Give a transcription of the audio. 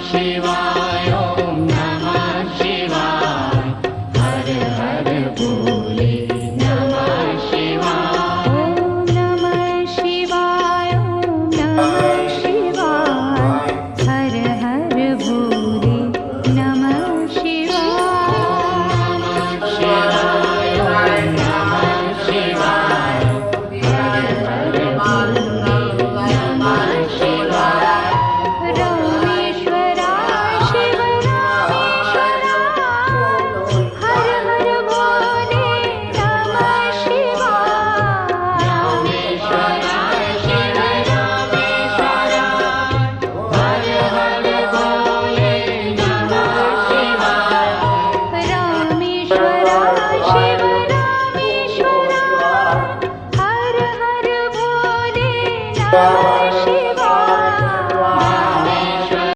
शिवाय ओम नमः शिवाय हर हर भोले नमः शिवाय ओम नमः शिवाय ओम नमः शिवाय हर हर भोले नमः शिवाय शिवाय ओम नमः शिवाय हर हर भोले नमः शिवाय रामेश्वराय शिव रामेश्वराय हर हर भोले नमः शिवाय रामेश्वराय शिव रामेश्वराय हर हर भोले नमः शिवाय रामेश्वराय शिव रामेश्वराय हर हर भोले नमः